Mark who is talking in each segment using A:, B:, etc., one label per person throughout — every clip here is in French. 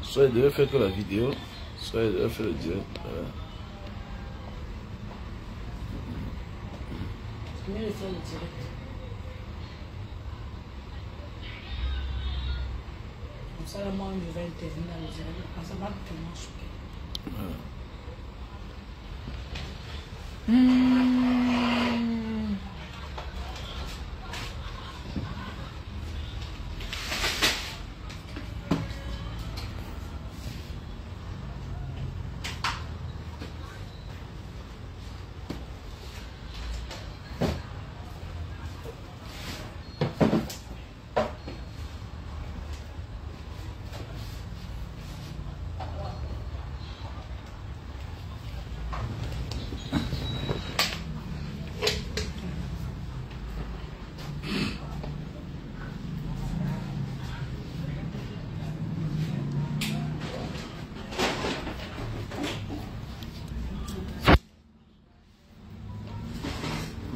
A: Soit il devait faire que la vidéo, soit il devait faire le direct. Voilà.
B: C'est mieux de faire le direct. Comme ça, là, moi, je vais intervenir dans le direct. Ça va tellement choquer.
A: Voilà.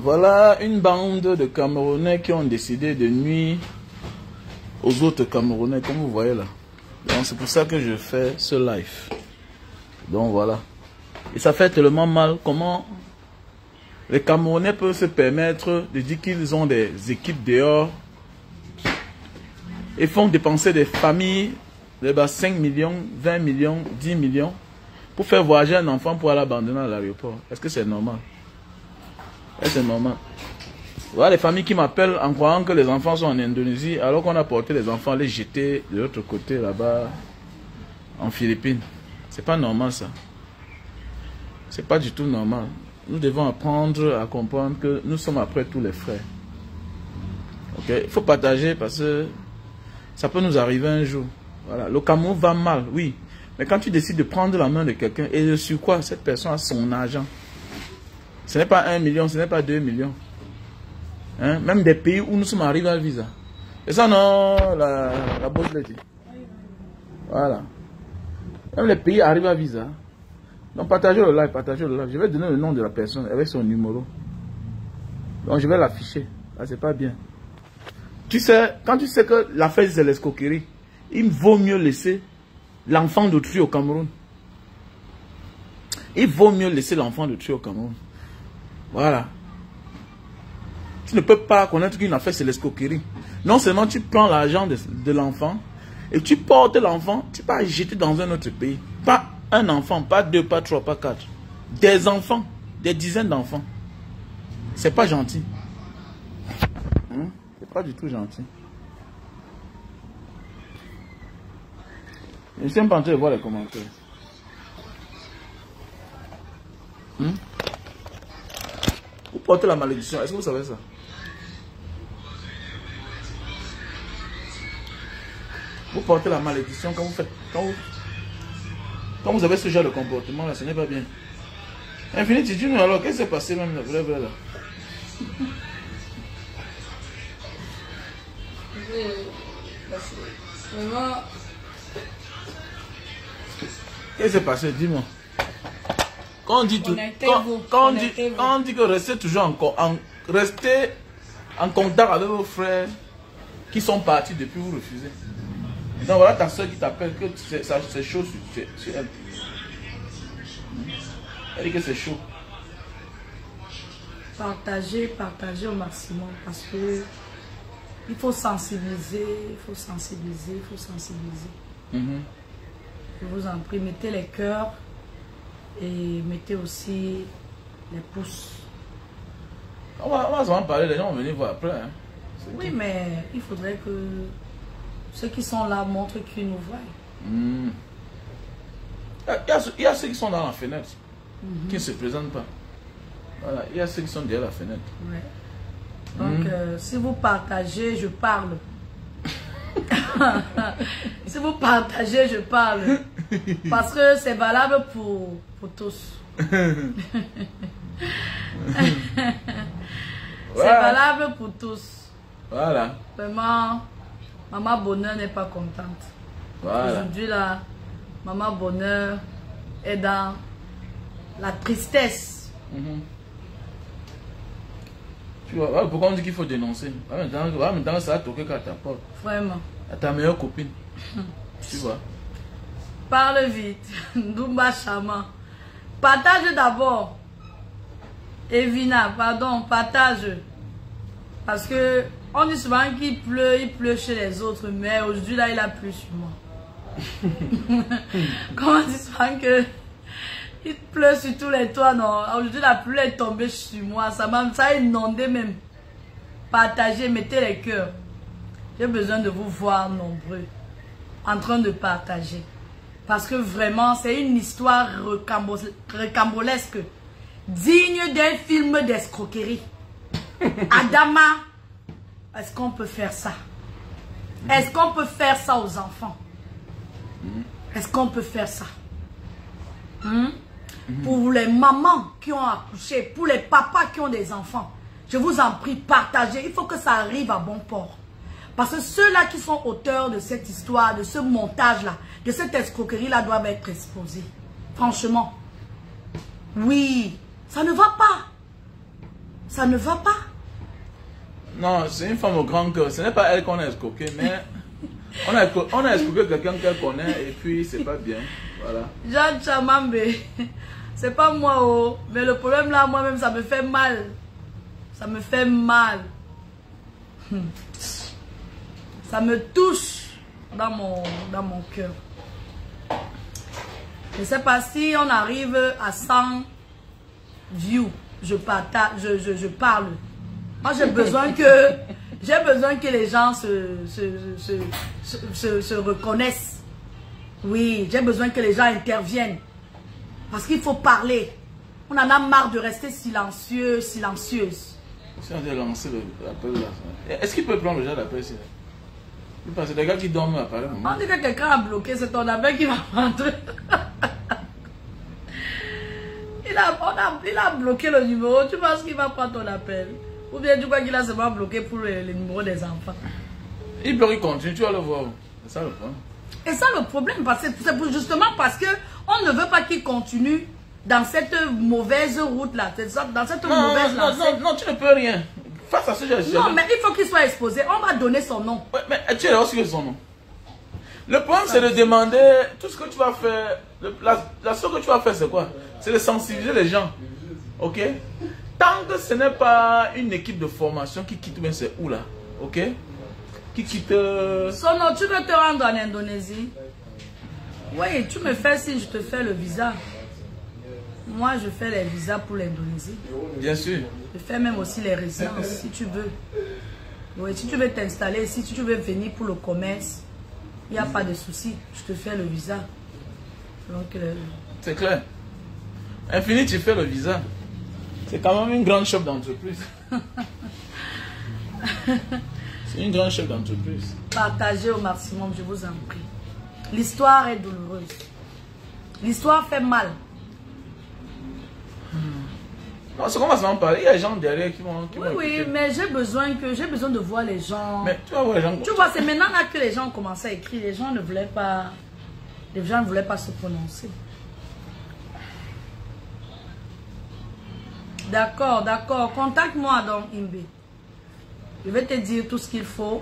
A: Voilà une bande de Camerounais qui ont décidé de nuire aux autres Camerounais, comme vous voyez là. Donc c'est pour ça que je fais ce live. Donc voilà. Et ça fait tellement mal. Comment les Camerounais peuvent se permettre de dire qu'ils ont des équipes dehors et font dépenser des familles de 5 millions, 20 millions, 10 millions pour faire voyager un enfant pour aller l'abandonner à l'aéroport. Est-ce que c'est normal? C'est normal. Voilà les familles qui m'appellent en croyant que les enfants sont en Indonésie alors qu'on a porté les enfants les jeter de l'autre côté là-bas en Philippines. C'est pas normal ça. C'est pas du tout normal. Nous devons apprendre à comprendre que nous sommes après tous les frères. Ok, il faut partager parce que ça peut nous arriver un jour. Voilà, le Cameroun va mal, oui. Mais quand tu décides de prendre la main de quelqu'un et sur quoi cette personne a son argent. Ce n'est pas 1 million, ce n'est pas 2 millions. Hein? Même des pays où nous sommes arrivés à visa. Et ça, non, la bosse l'a dit. Voilà. Même les pays arrivent à visa. Donc, partagez le live, partagez le live. Je vais donner le nom de la personne avec son numéro. Donc, je vais l'afficher. Là, c'est pas bien. Tu sais, quand tu sais que l'affaire, c'est l'escroquerie, il vaut mieux laisser l'enfant d'autrui au Cameroun. Il vaut mieux laisser l'enfant d'autrui au Cameroun. Voilà. Tu ne peux pas connaître qu'une affaire, c'est l'escroquerie. Non seulement tu prends l'argent de l'enfant et tu portes l'enfant, tu vas jeter dans un autre pays. Pas un enfant, pas deux, pas trois, pas quatre. Des enfants, des dizaines d'enfants. C'est pas gentil. C'est pas du tout gentil. Je suis pas en train de voir les commentaires. Vous portez la malédiction. Est-ce que vous savez ça? Vous portez la malédiction quand vous faites. Quand vous avez ce genre de comportement là, ce n'est pas bien. Infinity, dis-nous alors, qu'est-ce qui s'est passé même le vrai là?
B: Vraiment.
A: Qu'est-ce qui s'est passé? Dis-moi. Quand on dit tout, quand on dit que restez toujours restez en contact avec vos frères qui sont partis depuis, vous refusez. Donc voilà ta soeur qui t'appelle que c'est chaud sur elle. Elle dit que c'est chaud.
B: Partagez au maximum parce que il faut sensibiliser, Je vous en prie, mettez les cœurs et mettez aussi les pouces.
A: On va en parler, les gens vont venir voir après. Hein.
B: Oui, mais il faudrait que ceux qui sont là montrent qu'ils nous voient.
A: Il y a ceux qui sont dans la fenêtre, qui ne se présentent pas. Voilà, il y a ceux qui sont derrière la fenêtre.
B: Ouais. Donc, si vous partagez, je parle. Si vous partagez, je parle. Parce que c'est valable pour tous. C'est valable pour tous.
A: Voilà.
B: Vraiment, Maman Bonheur n'est pas contente.
A: Voilà.
B: Aujourd'hui, là, Maman Bonheur est dans la tristesse.
A: Tu vois, pourquoi on dit qu'il faut dénoncer? Maintenant, ça a toqué qu'à ta porte.
B: Vraiment.
A: À ta meilleure copine. Tu vois.
B: Parle vite. Ndumba Chama. Partage d'abord. Evina, pardon, partage. Parce que on dit souvent qu'il pleut, il pleut chez les autres, mais aujourd'hui là il a plu sur moi. Comment on dit souvent que il pleut sur tous les toits, non? Aujourd'hui la pluie est tombée sur moi, ça a inondé même. Partagez, mettez les cœurs. J'ai besoin de vous voir nombreux en train de partager. Parce que vraiment c'est une histoire recambolesque, digne d'un film d'escroquerie. Adama, est-ce qu'on peut faire ça? Est-ce qu'on peut faire ça aux enfants? Est-ce qu'on peut faire ça? Pour les mamans qui ont accouché, pour les papas qui ont des enfants, je vous en prie, partagez. Il faut que ça arrive à bon port. Parce que ceux-là qui sont auteurs de cette histoire, de ce montage-là, de cette escroquerie-là, doivent être exposés. Franchement. Oui, ça ne va pas. Ça ne va pas.
A: Non, c'est une femme au grand cœur. Ce n'est pas elle qu'on a escroqué, mais on a escroqué quelqu'un qu'elle connaît et puis c'est pas bien. Voilà.
B: Jean Chamambe, c'est pas moi, oh. Mais le problème là, moi-même, ça me fait mal. Ça me fait mal. Ça me touche dans mon cœur. Je ne sais pas si on arrive à 100 views. Je partage, je parle. Moi, j'ai besoin que les gens se reconnaissent. Oui, j'ai besoin que les gens interviennent. Parce qu'il faut parler. On en a marre de rester silencieux, silencieuse.
A: Si on a lancé l'appel là, est-ce qu'il peut prendre le genre d'appel ici? Parce que les gars qui dorment à Paris.
B: On dit que quelqu'un a bloqué, c'est ton appel qui va prendre. Il a bloqué le numéro. Tu penses qu'il va prendre ton appel? Ou bien tu crois qu'il a seulement bloqué pour les numéros des enfants?
A: Il bloque, il continue, tu vas le voir. C'est ça le problème.
B: Et ça le problème, c'est justement parce que on ne veut pas qu'il continue dans cette mauvaise route-là. Dans cette mauvaise lancée.
A: Non, tu ne peux rien. Face à ce genre.
B: Non, mais il faut qu'il soit exposé. On va donner son nom.
A: Ouais, mais tu as aussi son nom. Le problème, c'est de demander tout ce que tu vas faire. La chose que tu vas faire, c'est quoi? C'est de sensibiliser les gens. Ok? Tant que ce n'est pas une équipe de formation qui quitte, mais c'est où là? Ok? Qui quitte.
B: Sono, tu veux te rendre en Indonésie? Oui, tu me fais si je te fais le visa. Moi, je fais les visas pour l'Indonésie.
A: Bien sûr.
B: Je fais même aussi les résidences, si tu veux. Oui, si tu veux t'installer, si tu veux venir pour le commerce, il n'y a pas de souci. Je te fais le visa. Donc,
A: c'est clair. Infini, tu fais le visa. C'est quand même une grande chef d'entreprise. C'est une grande chef d'entreprise.
B: Partagez au maximum, je vous en prie. L'histoire est douloureuse. L'histoire fait mal.
A: Non, c'est qu'on va s'en parler. Il y a des gens derrière qui vont
B: oui, mais j'ai besoin de voir les gens.
A: Mais tu vas voir les gens.
B: Tu vois, c'est maintenant là que les gens ont commencé à écrire. Les gens ne voulaient pas se prononcer. D'accord, d'accord. Contacte-moi donc, Imbe. Je vais te dire tout ce qu'il faut.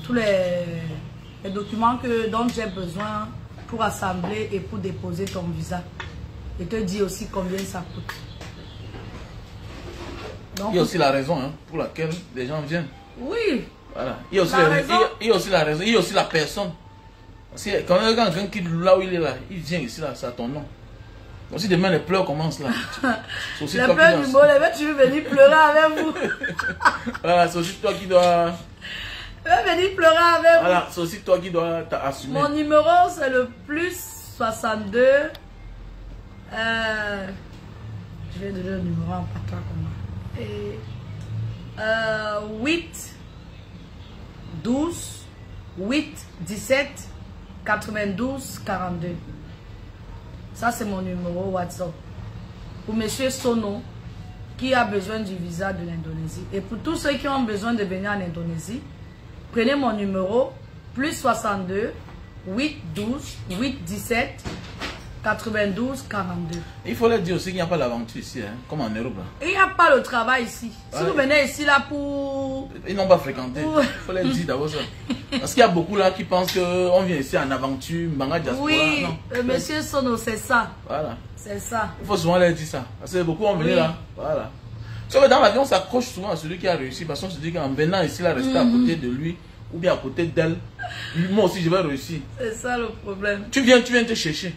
B: Tous les documents dont j'ai besoin pour assembler et pour déposer ton visa. Et te dire aussi combien ça coûte. Donc,
A: il y a aussi la raison pour laquelle les gens viennent.
B: Oui.
A: Voilà. Il y a aussi la raison. Il y a aussi la personne. Parce que quand quelqu'un qui là où il est là, il vient ici là, c'est à ton nom. Donc si demain les pleurs commencent là.
B: Les pleurs du bon, tu veux venir pleurer avec vous.
A: Voilà, c'est aussi toi qui dois.
B: Je veux venir pleurer avec vous.
A: Voilà, c'est aussi toi qui dois t'assumer.
B: Mon numéro c'est le +62. Je vais donner le numéro en partant comment. Et 8 12 8 17 92 42. Ça c'est mon numéro WhatsApp pour monsieur Sono qui a besoin du visa de l'Indonésie. Et pour tous ceux qui ont besoin de venir en Indonésie, prenez mon numéro +62 8 12 8 17 92 42.
A: Il faut leur dire aussi qu'il n'y a pas l'aventure ici, hein, comme en Europe. Là.
B: Il n'y a pas le travail ici. Si vous venez ici là pour...
A: Ils n'ont pas fréquenté. Il faut leur dire d'abord ça. Parce qu'il y a beaucoup là qui pensent qu'on vient ici en aventure, Mbanga diaspora.
B: Oui,
A: non.
B: Monsieur Sono, c'est ça.
A: Voilà.
B: C'est ça.
A: Il faut souvent leur dire ça. Parce que beaucoup ont venu
B: Oui.
A: là. Voilà. Sauf que dans l'avion, on s'accroche souvent à celui qui a réussi. Parce qu'on se dit qu'en venant ici, là, rester à côté de lui, ou bien à côté d'elle, moi aussi je vais réussir.
B: C'est ça le problème.
A: Tu viens te chercher.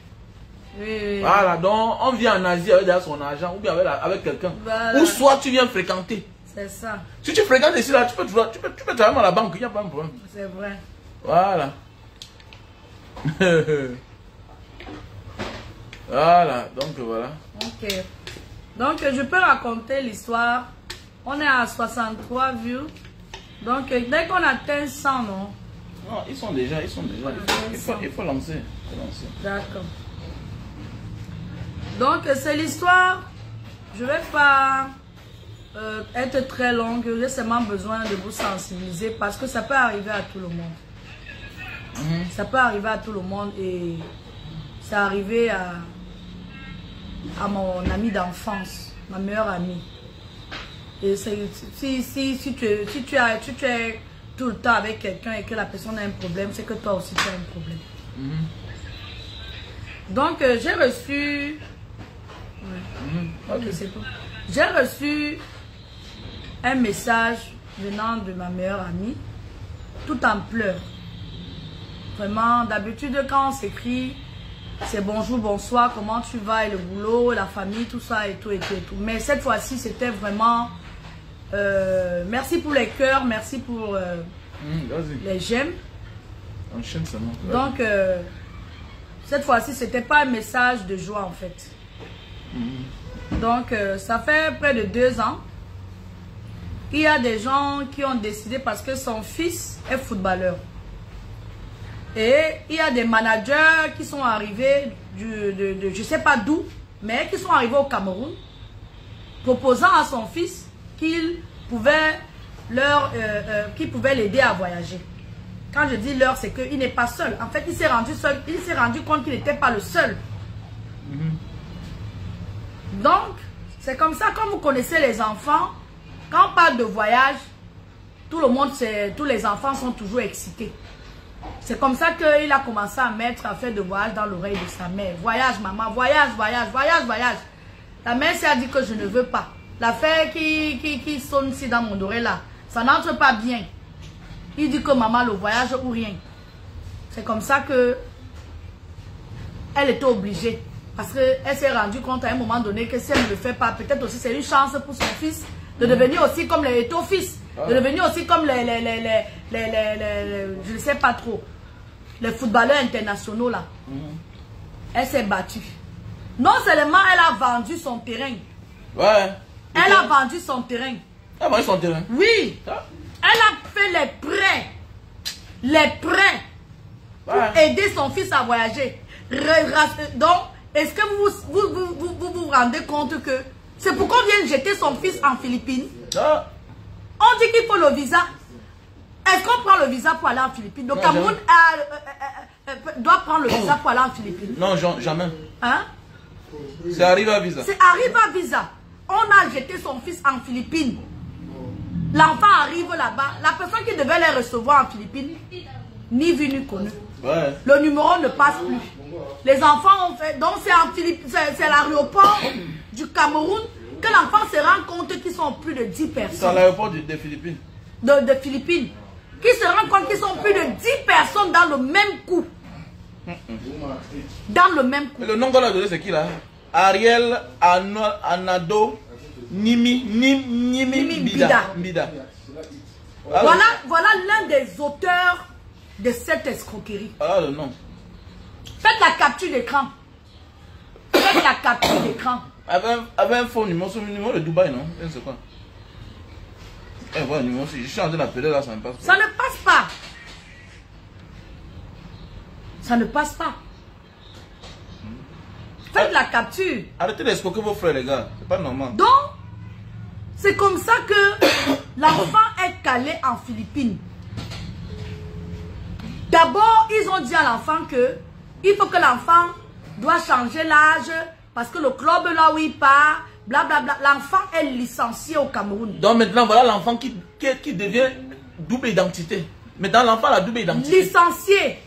B: Oui.
A: Voilà, donc on vient en Asie avec déjà son argent ou bien avec quelqu'un.
B: Voilà.
A: Ou soit tu viens fréquenter.
B: C'est ça.
A: Si tu fréquentes ici, là, tu peux travailler à la banque, il n'y a pas de problème.
B: C'est vrai.
A: Voilà. Voilà, donc voilà.
B: Ok. Donc je peux raconter l'histoire. On est à 63 vues. Donc dès qu'on atteint 100, non?
A: Non, ils sont déjà. Il faut lancer.
B: D'accord. Donc c'est l'histoire. Je vais pas être très longue. J'ai seulement besoin de vous sensibiliser parce que ça peut arriver à tout le monde. Ça peut arriver à tout le monde et c'est arrivé à mon ami d'enfance, ma meilleure amie. Et si tu es tout le temps avec quelqu'un et que la personne a un problème, c'est que toi aussi tu as un problème. Donc j'ai reçu... Ok, c'est tout. J'ai reçu un message venant de ma meilleure amie, tout en pleurs. Vraiment, d'habitude quand on s'écrit, c'est bonjour, bonsoir, comment tu vas, et le boulot, la famille, tout ça et tout et tout et tout. Mais cette fois-ci, c'était vraiment merci pour les cœurs, merci pour les j'aime.
A: Enchaîne seulement.
B: Donc, cette fois-ci, c'était pas un message de joie en fait. Donc, ça fait près de 2 ans. Il y a des gens qui ont décidé parce que son fils est footballeur. Et il y a des managers qui sont arrivés de je ne sais pas d'où, mais qui sont arrivés au Cameroun, proposant à son fils qu'il pouvait l'aider à voyager. Quand je dis leur, c'est qu'il n'est pas seul. En fait, il s'est rendu compte qu'il n'était pas le seul. Donc, c'est comme ça, quand vous connaissez les enfants, quand on parle de voyage, tous les enfants sont toujours excités. C'est comme ça qu'il a commencé à faire de voyage dans l'oreille de sa mère. Voyage, maman, voyage, voyage, voyage, voyage. La mère s'est dit que je ne veux pas. L'affaire qui sonne ici dans mon oreille là, ça n'entre pas bien. Il dit que maman, le voyage ou rien. C'est comme ça que elle était obligée. Parce qu'elle s'est rendue compte à un moment donné que si elle ne le fait pas, peut-être aussi c'est une chance pour son fils de devenir aussi comme les fils. De devenir aussi comme je ne sais pas trop, les footballeurs internationaux là. Elle s'est battue. Non seulement elle a vendu son terrain.
A: Ouais.
B: Elle a vendu son terrain.
A: Elle a vendu son terrain.
B: Oui. Elle a fait les prêts. Les prêts. Pour aider son fils à voyager. Donc, est-ce que vous rendez compte que c'est pourquoi on vient jeter son fils en Philippines? On dit qu'il faut le visa. Est-ce qu'on prend le visa pour aller en Philippines? Le Cameroun doit prendre le visa pour aller en Philippines.
A: Non, jamais.
B: Hein?
A: C'est Arriva Visa.
B: C'est Arriva Visa. On a jeté son fils en Philippines. L'enfant arrive là-bas. La personne qui devait les recevoir en Philippines, ni vu ni connu.
A: Ouais.
B: Le numéro ne passe plus. Les enfants ont fait... Donc c'est en Philippines, c'est l'aéroport du Cameroun que l'enfant se rend compte qu'ils sont plus de 10 personnes.
A: C'est à l'aéroport des Philippines.
B: De Philippines. Qui se rend compte qu'ils sont plus de 10 personnes dans le même coup. Dans le même coup.
A: Et le nom qu'on a donné, c'est qui là? Ariel Anado Nimi Bida.
B: Voilà l'un des auteurs de cette escroquerie.
A: Ah, le nom.
B: Faites la capture d'écran. Faites la capture d'écran.
A: Avec un faux numéro, c'est le numéro de Dubaï, non? C'est quoi? Eh, voilà, numéro, si je suis en train d'appeler là, ça ne passe pas.
B: Ça ne passe pas. Ça ne passe pas. Faites la capture.
A: Arrêtez d'escroquer vos frères, les gars. C'est pas normal.
B: Donc, c'est comme ça que l'enfant est calé en Philippines. D'abord, ils ont dit à l'enfant que il faut que l'enfant doit changer l'âge parce que le club là où il part, blablabla. L'enfant est licencié au Cameroun.
A: Donc maintenant, voilà l'enfant qui devient double identité. Maintenant, l'enfant a la double identité.
B: Licencié.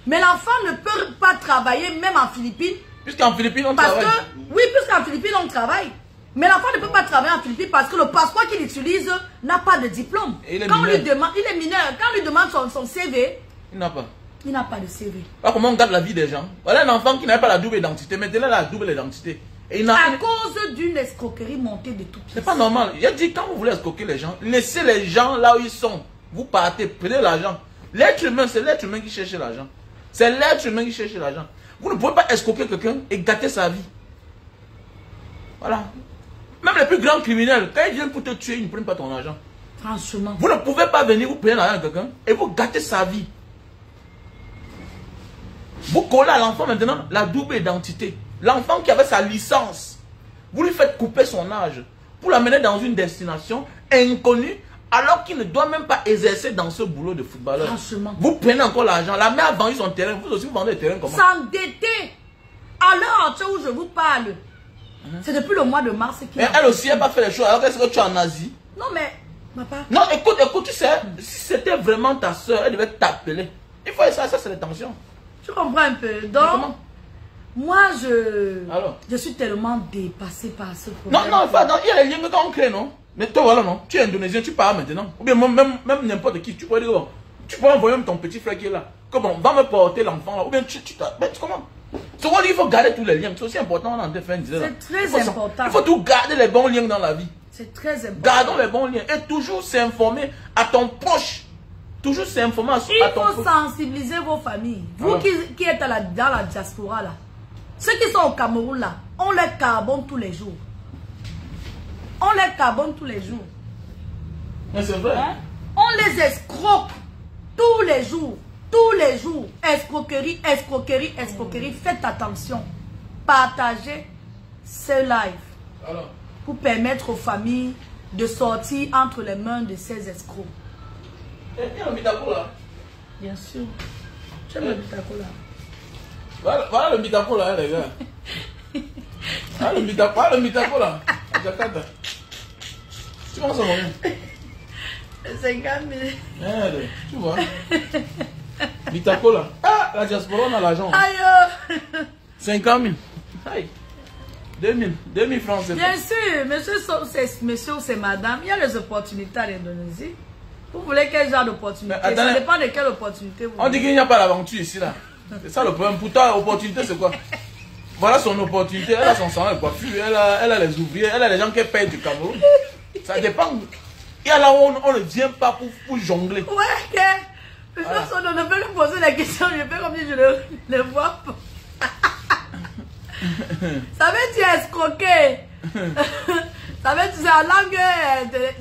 B: Mais l'enfant ne peut pas travailler même en Philippines.
A: Puisqu'en Philippines, on
B: parce
A: travaille.
B: Oui, puisqu'en Philippines, on travaille. Mais l'enfant ne peut pas travailler en Philippines parce que le passeport qu'il utilise n'a pas de diplôme. Quand on lui demande, il est mineur. Quand on lui demande son CV,
A: il n'a pas.
B: Il n'a pas de CV.
A: Comment on garde la vie des gens? Voilà un enfant qui n'a pas la double identité. Maintenant, il a la double identité. Et il
B: à cause d'une escroquerie montée de tout pied.
A: C'est pas normal. Il a dit, quand vous voulez escroquer les gens, laissez les gens là où ils sont. Vous partez, prenez l'argent. L'être humain, c'est l'être humain qui cherche l'argent. C'est l'être humain qui cherche l'argent. Vous ne pouvez pas escroquer quelqu'un et gâter sa vie. Voilà. Même les plus grands criminels, quand ils viennent pour te tuer, ils ne prennent pas ton argent.
B: Franchement.
A: Vous ne pouvez pas venir vous payer l'argent à quelqu'un et vous gâter sa vie. Vous collez à l'enfant maintenant la double identité. L'enfant qui avait sa licence, vous lui faites couper son âge pour l'amener dans une destination inconnue alors qu'il ne doit même pas exercer dans ce boulot de footballeur.
B: Franchement.
A: Vous prenez encore l'argent. La mère a vendu son terrain. Vous aussi vous vendez le terrain comment?
B: S'endetter. À l'heure où je vous parle, c'est depuis le mois de mars qu'il
A: mais elle aussi, elle n'a pas fait les choses. Alors qu'est-ce que tu es en Asie?
B: Non mais, papa.
A: Non, écoute, tu sais, si c'était vraiment ta soeur, elle devait t'appeler. Il faut ça c'est les tensions.
B: Tu comprends un peu? Donc, moi, je suis tellement dépassée par ce problème.
A: Non, il y a les liens qu'on crée, non? Mais toi, voilà, non? Tu es indonésien, tu pars maintenant. Ou bien même n'importe qui, tu peux dire, bon, tu peux envoyer même ton petit frère qui est là. Comment? Va me porter l'enfant là. Ou bien mais comment? C'est quoi, il faut garder tous les liens. C'est aussi important, on en fait disait là.
B: C'est très important.
A: Il faut tout garder les bons liens dans la vie.
B: C'est très important.
A: Gardons les bons liens et toujours s'informer à ton proche. Toujours s'informer à ton proche.
B: Il faut sensibiliser vos familles. Vous qui êtes dans la diaspora là, ceux qui sont au Cameroun là, on les carbone tous les jours. On les carbone tous les jours.
A: Mais c'est vrai.
B: Hein? On les escroque tous les jours. Tous les jours. Escroquerie, escroquerie, escroquerie. Faites attention. Partagez ce live.
A: Alors.
B: Pour permettre aux familles de sortir entre les mains de ces escrocs.
A: Il y a le Mitaco là.
B: Bien sûr. J'aime le Mitaco là.
A: Voilà le Mitaco là, les gars. Voilà le Mitaco là. À Jakarta. Tu penses à moi?
B: 50 000.
A: Merde, tu vois. Mitaco là. Ah, la diaspora, on a l'argent.
B: Aïe.
A: 50 000. Aïe. 2000 francs, c'est
B: bien sûr, monsieur ou c'est madame, il y a les opportunités en Indonésie. Vous voulez quel genre d'opportunité? Ça dépend de quelle opportunité vous voulez.
A: On dit qu'il n'y a pas d'aventure ici là. C'est ça le problème. Pour toi, l'opportunité c'est quoi? Voilà son opportunité. Elle a son salon de coiffure, elle a les ouvriers, elle a les gens qui payent du Cameroun. Ça dépend. Il y a là où on ne vient pas pour jongler.
B: Ouais, ok. On ne peut que poser la question, je fais comme si je le vois pas. Ça veut dire escroquer. Ça veut dire, c'est en langue,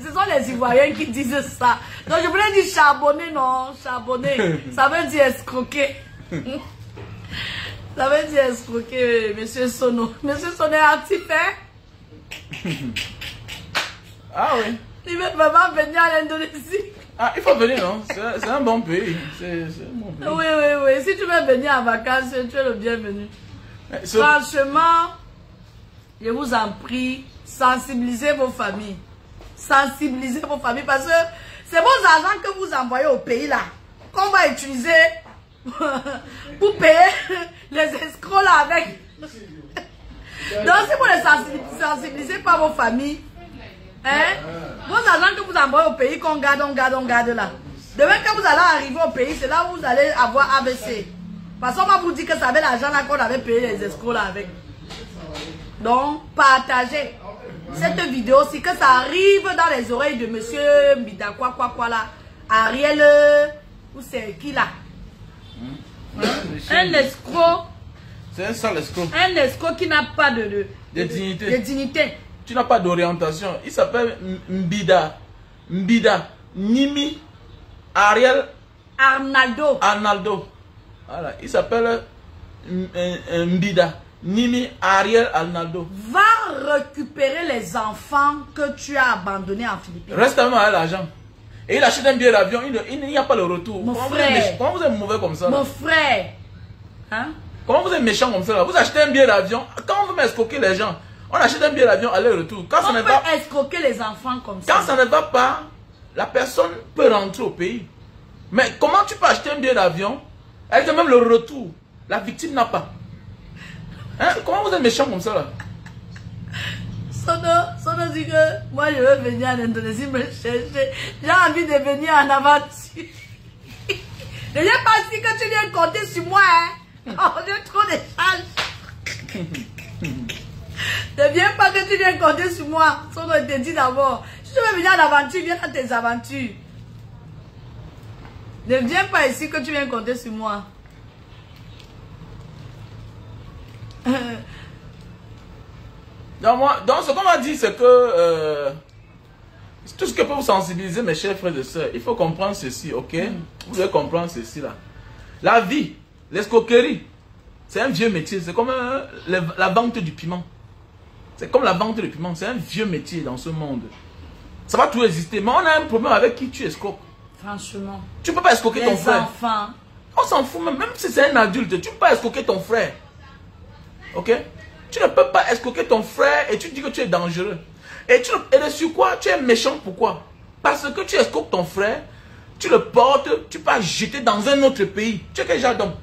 B: ce sont les Ivoiriens qui disent ça. Donc je voulais dire charbonner, non, charbonner. Ça veut dire escroquer. Ça veut dire escroquer, monsieur Sono. Monsieur Sono est actif, hein?
A: Ah oui.
B: Il veut vraiment venir à l'Indonésie.
A: Ah, il faut venir, non? C'est un bon pays. C'est un bon pays.
B: Oui. Si tu veux venir en vacances, tu es le bienvenu. Franchement, je vous en prie, sensibilisez vos familles. Sensibilisez vos familles parce que c'est vos argents que vous envoyez au pays là, qu'on va utiliser pour payer les escrocs là avec. Donc si vous ne sensibilisez pas vos familles, hein, vos argents que vous envoyez au pays qu'on garde, on garde là. Demain quand vous allez arriver au pays, c'est là où vous allez avoir ABC. Parce qu'on va vous dire que ça avait l'argent là qu'on avait payé les escrocs là avec. Donc, partagez cette vidéo aussi, que ça arrive dans les oreilles de monsieur Mbida, quoi là. Ariel, ou c'est qui là? Un escroc.
A: C'est un sale escroc.
B: Un escroc qui n'a pas de dignité.
A: Tu n'as pas d'orientation. Il s'appelle Mbida. Nimi Ariel Arnaldo. Voilà, il s'appelle Mbida. Nimi Ariel Arnaldo.
B: Va récupérer les enfants que tu as abandonnés en Philippines.
A: Reste avec l'argent. Et il achète un billet d'avion, il n'y a pas le retour.
B: Mon frère.
A: Comment vous êtes mauvais comme ça?
B: Mon frère. Hein?
A: Comment vous êtes méchant comme ça là? Vous achetez un billet d'avion. Quand on veut escroquer les gens, on achète un billet d'avion aller-retour. Quand
B: on
A: ça ne
B: peut
A: va
B: escroquer les enfants comme ça.
A: Quand ça ne va pas, la personne peut rentrer au pays. Mais comment tu peux acheter un billet d'avion avec même le retour? La victime n'a pas. Hein? Comment vous êtes méchant comme ça là?
B: Sono dit que moi je veux venir en Indonésie me chercher. J'ai envie de venir en aventure. Ne viens pas si que tu viens compter sur moi. Hein? Oh, j'ai trop de charges. Ne viens pas que tu viens compter sur moi. Sono te dit d'abord. Si tu veux venir en aventure, viens dans tes aventures. Ne viens pas ici que tu viens compter sur moi.
A: Donc ce qu'on m'a dit, c'est que tout ce que peut vous sensibiliser, mes chers frères et sœurs, il faut comprendre ceci, ok? Vous devez comprendre ceci là. La vie, l'escroquerie, c'est un vieux métier. C'est comme la vente du piment. C'est comme la vente du piment. C'est un vieux métier dans ce monde. Ça va tout exister. Mais on a un problème avec qui tu escroques.
B: Franchement.
A: Tu ne peux pas escroquer ton frère.
B: Les enfants.
A: On s'en fout même si c'est un adulte. Tu ne peux pas escroquer ton frère. Ok? Tu ne peux pas escroquer ton frère et tu dis que tu es dangereux. Et sur quoi tu es méchant? Pourquoi? Parce que tu escroques ton frère, tu le portes, tu peux jeter dans un autre pays. Tu es quel genre d'homme?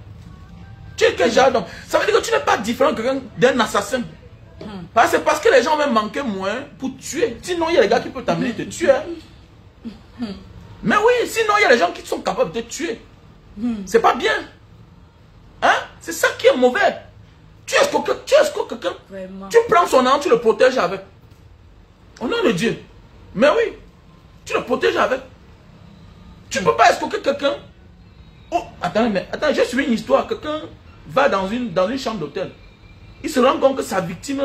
A: Tu es quel genre d'homme? Ça veut dire que tu n'es pas différent d'un assassin. C'est parce que les gens vont manquer moins pour tuer. Sinon, il y a les gars qui peuvent t'amener te tuer. Mais oui, sinon, il y a les gens qui sont capables de te tuer. C'est pas bien. Hein? C'est ça qui est mauvais. Tu escroques quelqu'un. Tu prends son arme, tu le protèges avec. Au nom de Dieu. Mais oui, tu le protèges avec. Tu ne peux pas escroquer quelqu'un. Oh, attends, j'ai suivi une histoire. Quelqu'un va dans une chambre d'hôtel. Il se rend compte que sa victime,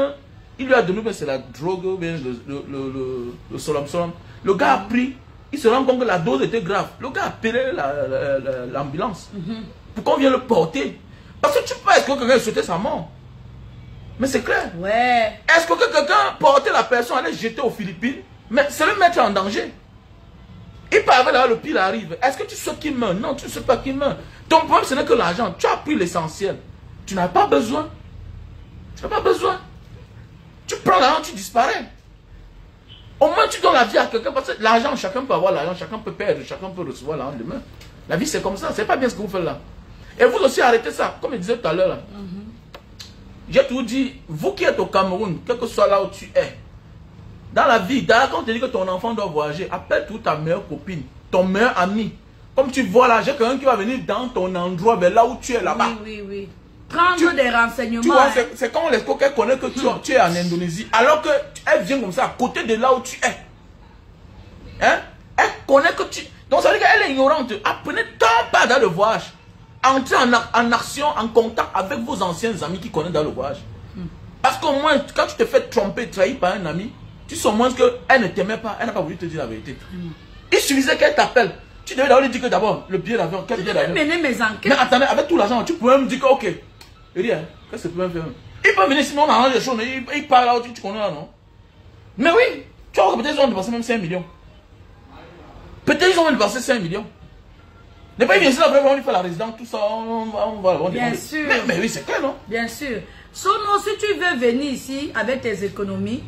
A: il lui a donné, c'est la drogue, ou bien le solom. Le gars a pris, il se rend compte que la dose était grave. Le gars a appelé l'ambulance pour qu'on vienne le porter. Parce que tu peux pas escroquer quelqu'un et souhaiter sa mort. Mais c'est clair.
B: Ouais.
A: Est-ce que quelqu'un porter la personne, aller jeter aux Philippines, mais c'est le mettre en danger. Il peut arriver là, le pire arrive. Est-ce que tu souhaites qu'il meure? Non, tu ne sais pas qu'il meure. Ton problème, ce n'est que l'argent. Tu as pris l'essentiel. Tu n'as pas besoin. Tu n'as pas besoin. Tu prends l'argent, tu disparais. Au moins, tu donnes la vie à quelqu'un. Parce que l'argent, chacun peut avoir l'argent, chacun peut perdre, chacun peut recevoir l'argent demain. La vie, c'est comme ça. C'est pas bien ce que vous faites là. Et vous aussi, arrêtez ça. Comme je disais tout à l'heure là. J'ai tout dit, vous qui êtes au Cameroun, quel que soit là où tu es, dans la vie, quand on te dit que ton enfant doit voyager, appelle toute ta meilleure copine, ton meilleur ami. Comme tu vois là, j'ai quelqu'un qui va venir dans ton endroit, mais là où tu es là-bas.
B: Oui. Prendre des renseignements. Tu
A: vois, c'est quand les coquins connaissent que tu es en Indonésie, alors qu'elle vient comme ça, à côté de là où tu es. Hein? Elle connaît que tu... Donc ça veut dire qu'elle est ignorante. Apprenez tant pas dans le voyage. Entrez en action, en contact avec vos anciens amis qui connaissent dans le voyage. Parce qu'au moins, quand tu te fais tromper, trahir par un ami, tu sais au moins qu'elle ne t'aimait pas, elle n'a pas voulu te dire la vérité. Il suffisait qu'elle t'appelle. Tu devais d'abord lui dire que d'abord, le billet d'avion, quel billet d'avion?
B: Mener mes enquêtes.
A: Mais attendez, avec tout l'argent, tu pouvais me dire que, ok, rien, qu'est-ce que tu peux me faire? Il peut venir, sinon on arrange les choses, il part là où tu connais là, non? Mais oui, tu vois que peut-être ils ont dépensé même 5 millions. Peut-être ils ont dépensé 5 millions. N'est pas bien sûr, après on lui fait la résidence, tout ça, on va
B: bien sûr.
A: Mais oui, c'est clair, non?
B: Bien sûr. Sinon, si tu veux venir ici avec tes économies,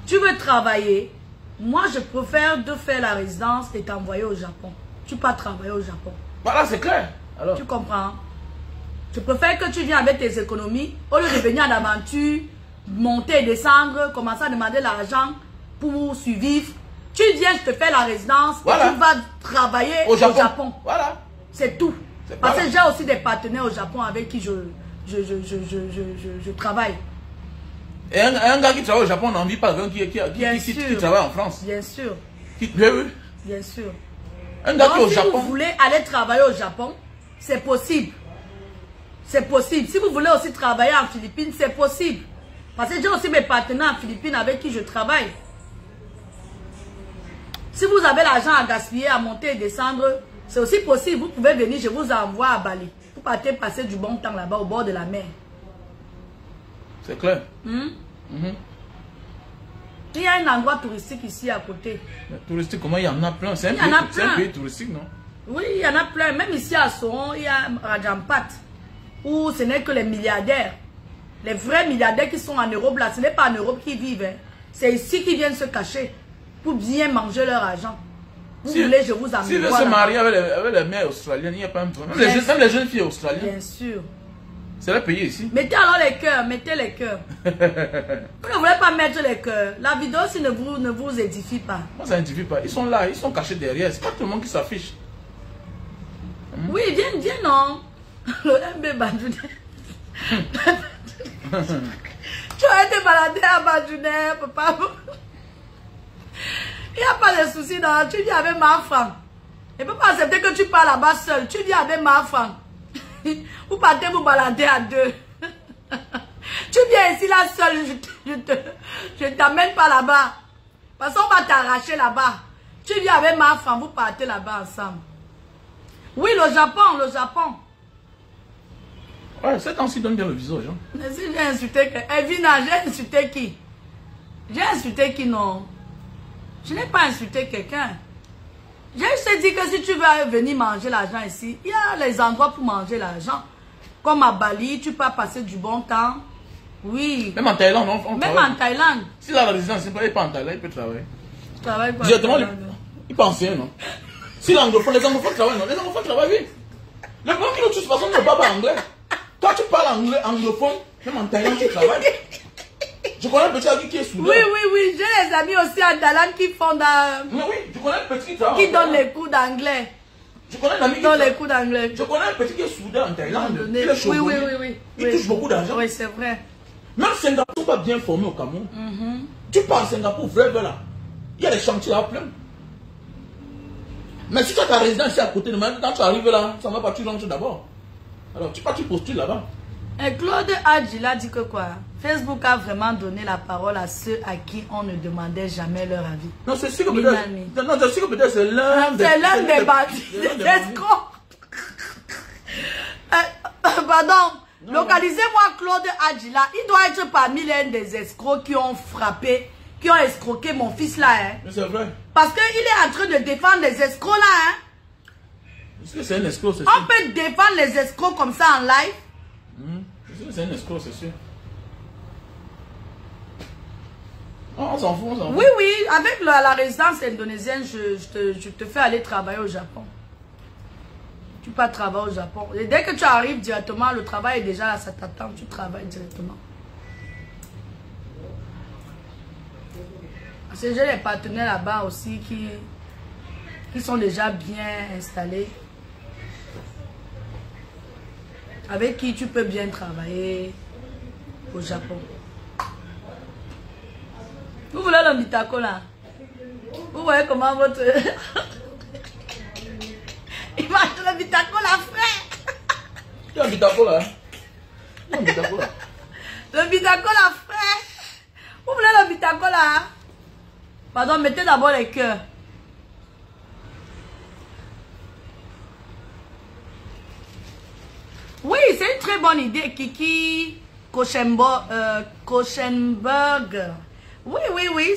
B: tu veux travailler, moi je préfère de faire la résidence et t'envoyer au Japon. Tu peux travailler au Japon.
A: Voilà, c'est clair. Alors.
B: Tu comprends? Je préfère que tu viennes avec tes économies, au lieu de venir en aventure, monter et descendre, commencer à demander l'argent pour survivre. Tu viens, je te fais la résidence,
A: voilà.
B: Et tu vas travailler au Japon.
A: Voilà.
B: C'est tout. Parce que j'ai aussi des partenaires au Japon avec qui je travaille.
A: Et un gars qui travaille au Japon n'envie pas quelqu'un qui travaille en France.
B: Bien sûr.
A: Oui.
B: Bien sûr.
A: Un gars qui est au Japon.
B: Si vous voulez aller travailler au Japon, c'est possible. C'est possible. Si vous voulez aussi travailler en Philippines, c'est possible. Parce que j'ai aussi mes partenaires en Philippines avec qui je travaille. Si vous avez l'argent à gaspiller, à monter et descendre, c'est aussi possible. Vous pouvez venir, je vous envoie à Bali. Vous partez passer du bon temps là-bas au bord de la mer.
A: C'est clair.
B: Il y a un endroit touristique ici à côté.
A: Mais touristique, comment il y en a plein? C'est un pays touristique, non?
B: Oui, il y en a plein. Même ici à Soron, il y a Rajampat. où ce n'est que les milliardaires. Les vrais milliardaires qui sont en Europe, là, ce n'est pas en Europe qu'ils vivent. Hein. C'est ici qu'ils viennent se cacher pour bien manger leur argent. Vous voulez, je vous amène.
A: Si veut se marier avec les mères australiennes, il n'y a pas un problème. Même les jeunes filles australiennes.
B: Bien sûr.
A: C'est le pays ici.
B: Mettez alors les cœurs, mettez les cœurs. Vous ne voulez pas mettre les cœurs. La vidéo aussi ne vous édifie pas.
A: Moi, ça n'édifie pas. Ils sont là, ils sont cachés derrière. C'est pas tout le monde qui s'affiche.
B: Oui, viens, non. Le MB Badjounet. Tu as été baladé à Badjounet, papa. Il n'y a pas de souci, non. Tu viens avec ma femme. Il ne peut pas accepter que tu parles là-bas seul. Tu viens avec ma femme. Vous partez vous balader à deux. Tu viens ici là seul. Je t'amène pas là-bas. Parce qu'on va t'arracher là-bas. Tu viens avec ma femme. Vous partez là-bas ensemble. Oui, le Japon.
A: Ouais, ces temps-ci donne bien le visage. Hein.
B: Mais si j'ai insulté Evina, j'ai insulté qui? J'ai insulté qui, non? Je n'ai pas insulté quelqu'un. J'ai juste dit que si tu veux venir manger l'argent ici, il y a les endroits pour manger l'argent. Comme à Bali, tu peux passer du bon temps. Oui.
A: Même en Thaïlande, on
B: Même
A: travaille.
B: en Thaïlande.
A: S'il a la résidence, il n'est pas en Thaïlande, il peut travailler.
B: Tu travailles pas.
A: Directement, il peut enseigner, non? Si l'anglophone, les anglophones travaillent, non? Les anglophones travaillent, oui. Le problème qui nous tue, c'est parce qu'on ne parle pas anglais. Toi, tu parles anglais, anglophone, même en Thaïlande, tu travailles. Je connais un petit ami qui est soudeur.
B: Oui. J'ai les amis aussi en Thaïlande qui font
A: Mais oui, je connais un petit qui travaille.
B: qui donnent les cours d'anglais.
A: Je connais un ami qui
B: donne les cours d'anglais.
A: Je connais un petit qui est soudeur en Thaïlande. Il est
B: Oui.
A: chevronné. Il touche beaucoup d'argent.
B: Oui, c'est vrai.
A: Même Singapour ne sont pas bien formés au Cameroun. Tu pars à Singapour, vrai, là. Il y a des chantiers là plein. Mais si tu as ta résidence ici à côté de moi, quand tu arrives là, ça ne va pas, tu rentres d'abord. Alors tu postules là-bas.
B: Et Claude Adjila dit que quoi? Facebook a vraiment donné la parole à ceux à qui on ne demandait jamais leur avis.
A: Non, c'est sûr que peut-être c'est l'un des
B: escrocs. Pardon. Localisez-moi Claude Adjila. Il doit être parmi l'un des escrocs qui ont frappé, qui ont escroqué mon fils là. Hein.
A: C'est vrai.
B: Parce qu'il est en train de défendre les escrocs là. Hein.
A: Est-ce que c'est un escroc, c'est sûr?
B: On peut défendre les escrocs comme ça en live.
A: C'est un escroc, c'est sûr. On s'en fout,
B: Oui, avec la résidence indonésienne, je te fais aller travailler au Japon. Tu peux travailler au Japon. Et dès que tu arrives directement, le travail est déjà là, ça t'attend, tu travailles directement. Parce que j'ai des partenaires là-bas aussi qui sont déjà bien installés. Avec qui tu peux bien travailler au Japon. Vous voulez le mitako là? Vous voyez comment votre... Il mange le mitako là, frère.
A: Il y a un mitako là. Il y a un mitako là.
B: Le mitako là, frère. Vous voulez le mitako là? Pardon, mettez d'abord les cœurs. Oui, c'est une très bonne idée, Kiki Kochenberg. Oui,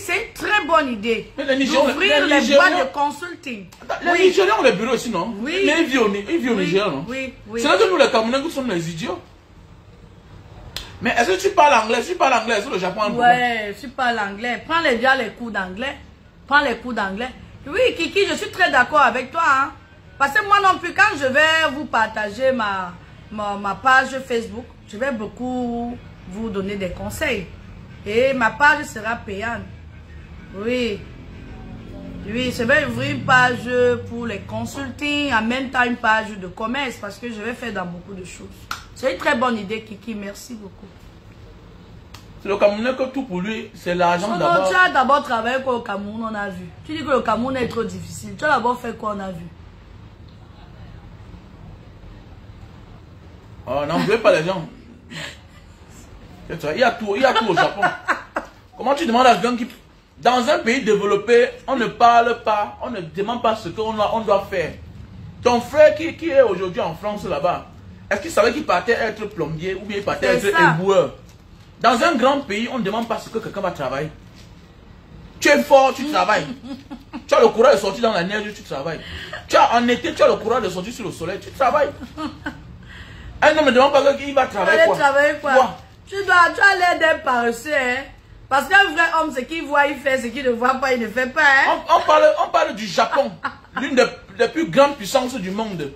B: c'est une très bonne idée. D'ouvrir les boîtes de consulting.
A: Les Nigériens ont les bureaux ici, non?
B: Oui.
A: Mais ils vivent au Niger, non?
B: Oui.
A: C'est là que nous, les Camerounais, nous sommes les idiots. Mais est-ce que tu parles anglais? Si tu parles anglais, est-ce que le Japon a un problème?
B: Ouais, je parle anglais. Prends déjà les cours d'anglais. Prends les cours d'anglais. Oui, Kiki, je suis très d'accord avec toi. Hein? Parce que moi non plus, quand je vais vous partager ma page Facebook, je vais beaucoup vous donner des conseils. Et ma page sera payante. Oui. Oui, je vais ouvrir une page pour les consultings, en même temps une page de commerce, parce que je vais faire dans beaucoup de choses. C'est une très bonne idée, Kiki. Merci beaucoup.
A: C'est le Camerounais que tout pour lui, c'est l'argent d'abord.
B: Tu as d'abord travaillé quoi au Cameroun, on a vu. Tu dis que le Cameroun est trop difficile. Tu as d'abord fait quoi, on a vu.
A: Oh, n'envoyez pas les gens. Il y a tout au Japon. Comment tu demandes à quelqu'un qui... Dans un pays développé, on ne parle pas, on ne demande pas ce qu'on doit faire. Ton frère qui est aujourd'hui en France là-bas, est-ce qu'il savait qu'il partait être plombier ou bien il partait être éboueur? Dans un grand pays, on ne demande pas ce que quelqu'un va travailler. Tu es fort, tu travailles. Tu as le courage de sortir dans la neige, tu travailles. En été, tu as le courage de sortir sur le soleil, tu travailles. Un homme ne demande pas qu'il va travailler quoi.
B: Travailler quoi? Tu as l'air d'un paresseux, hein. Parce qu'un vrai homme, ce qu'il voit, il fait. Ce qu'il ne voit pas, il ne fait pas, hein.
A: On parle du Japon, l'une des plus grandes puissances du monde.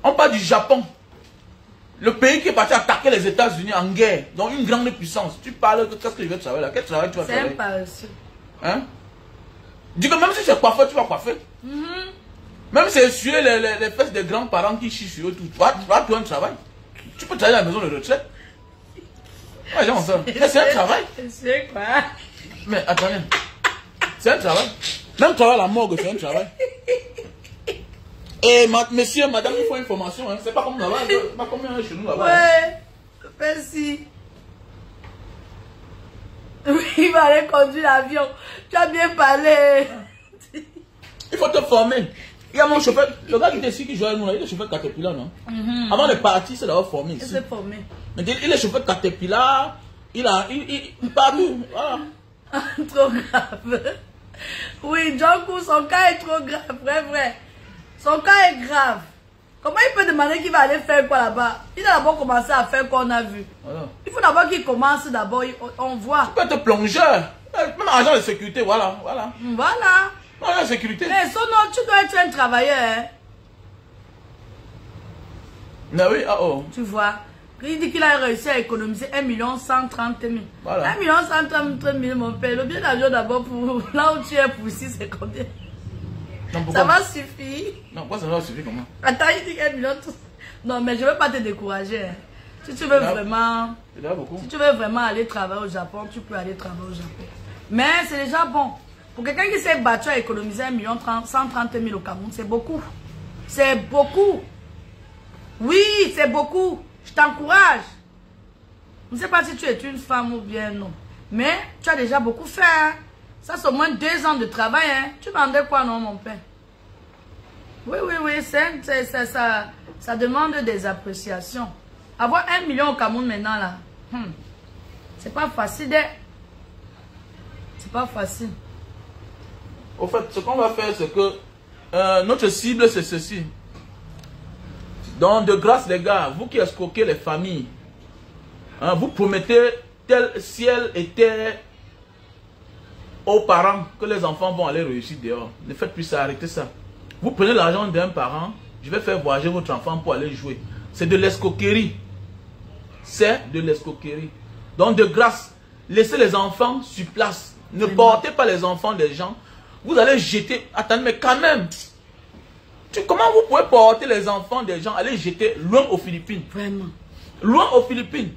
A: On parle du Japon. Le pays qui est parti attaquer les États-Unis en guerre, donc une grande puissance. Tu parles de qu'est-ce que je vais travailler là? Quel travail tu vas faire?
B: C'est un paresseux.
A: Hein? Dis que même si c'est coiffeur, tu vas coiffer. Même si c'est essuyer les fesses des grands-parents qui chient sur eux, tu vas trouver un travail. Tu peux travailler à la maison de retraite. Ouais, c'est un travail.
B: C'est quoi?
A: Mais attendez. C'est un travail. Même travail à la morgue, c'est un travail. Et monsieur, madame, il faut information. Hein. C'est pas comme là-bas. Pas comme chez nous là-bas.
B: Ouais. Merci. Oui, il va aller conduire l'avion. Tu as bien parlé.
A: Il faut te former. Il y a mon chauffeur, le gars qui était ici qui joue avec nous, il est chauffeur Caterpillar, non? Avant de partir, c'est d'avoir formé ici.
B: Il s'est formé.
A: Il est chauffeur Caterpillar, il partout, voilà.
B: Trop grave. Oui, Django, son cas est trop grave, vrai. Son cas est grave. Comment il peut demander qu'il va aller faire quoi là-bas? Il a d'abord commencé à faire quoi on a vu. Voilà. Il faut d'abord qu'il commence d'abord, on voit.
A: Tu peux être plongeur, même agent de sécurité, voilà.
B: Voilà.
A: Non, la sécurité.
B: Mais son nom, tu dois être un travailleur. Hein?
A: Mais oui,
B: Tu vois, il dit qu'il a réussi à économiser 1 130 000.
A: Voilà.
B: 1 130 000, mon père. Le bien d'argent d'abord pour là où tu es pour ici, c'est combien? Non, ça va suffire.
A: Non, pourquoi ça va suffire comment?
B: Attends, il dit 1 million. Non, mais je ne veux pas te décourager. Hein. Si tu veux vraiment. Si tu veux vraiment aller travailler au Japon, tu peux aller travailler au Japon. Mais c'est déjà bon. Pour quelqu'un qui s'est battu à économiser 1 130 000 au Cameroun, c'est beaucoup. C'est beaucoup. Oui, c'est beaucoup. Je t'encourage. Je ne sais pas si tu es une femme ou bien non. Mais tu as déjà beaucoup fait. Hein. Ça, c'est au moins 2 ans de travail. Hein. Tu vendais quoi, non, mon père? Oui. Ça demande des appréciations. Avoir 1 million au Cameroun maintenant, là, c'est pas facile. C'est pas facile.
A: Au fait, ce qu'on va faire, c'est que notre cible, c'est ceci. Donc, de grâce, les gars, vous qui escroquez les familles, hein, vous promettez tel ciel et terre aux parents que les enfants vont aller réussir dehors. Ne faites plus ça, arrêtez ça. Vous prenez l'argent d'un parent, je vais faire voyager votre enfant pour aller jouer. C'est de l'escroquerie. C'est de l'escroquerie. Donc, de grâce, laissez les enfants sur place. Ne portez pas les enfants des gens. Vous allez jeter. Attendez, mais quand même. Comment vous pouvez porter les enfants des gens, aller jeter loin aux Philippines? Vraiment. Loin aux Philippines.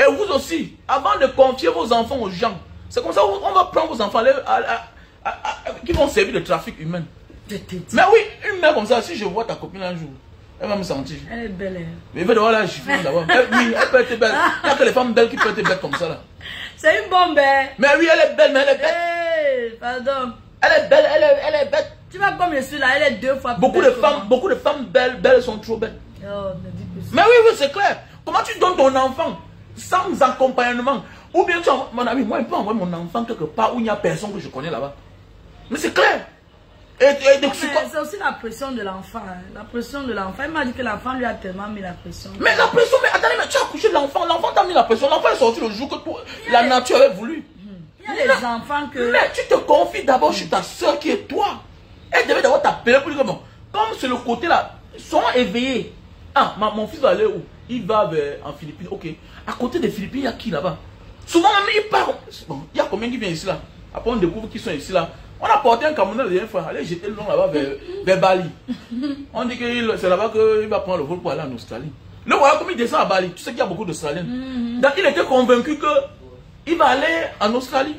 A: Et vous aussi, avant de confier vos enfants aux gens, c'est comme ça qu'on va prendre vos enfants qui vont servir de trafic humain. Mais oui, une mère comme ça, si je vois ta copine un jour, elle va me sentir. Elle est belle. Hein? Mais il va devoir la gifler d'abord. Oui, elle peut être belle. Il n'y a que les femmes belles qui peuvent être belles comme ça là.
B: C'est une bombe.
A: Mais oui, elle est belle, mais elle est belle.
B: Hey, pardon.
A: Elle est belle, elle est bête.
B: Tu vois comme je suis là, elle est 2 fois plus
A: beaucoup
B: belle.
A: Beaucoup de femmes belles sont trop belles.
B: Oh, ne dis plus ça.
A: Mais oui, c'est clair. Comment tu donnes ton enfant sans accompagnement? Ou bien tu envoies, mon ami, moi, je peux envoyer mon enfant quelque part où il n'y a personne que je connais là-bas. Mais c'est clair.
B: C'est aussi la pression de l'enfant. Hein. La pression de l'enfant. Il m'a dit que l'enfant lui a tellement mis la pression.
A: Mais la pression, mais attendez, mais tu as couché de l'enfant. L'enfant t'a mis la pression. L'enfant est sorti le jour que la nature avait voulu.
B: Il y a des enfants que...
A: Mais tu te confies d'abord sur ta soeur qui est toi. Elle devait d'abord t'appeler pour dire que bon, comme c'est le côté là, soyons éveillés. Ah, mon fils va aller où? Il va en Philippines. Ok. À côté des Philippines, il y a qui là-bas? Souvent même, il part. Bon, il y a combien qui viennent ici là? Après, on découvre qu'ils sont ici là. On a porté un Camerounais la dernière fois. Allez jeter le nom là-bas vers Bali. On dit que c'est là-bas qu'il va prendre le vol pour aller en Australie. Le voilà comme il descend à Bali. Tu sais qu'il y a beaucoup d'Australiens. Donc il était convaincu qu'il va aller en Australie.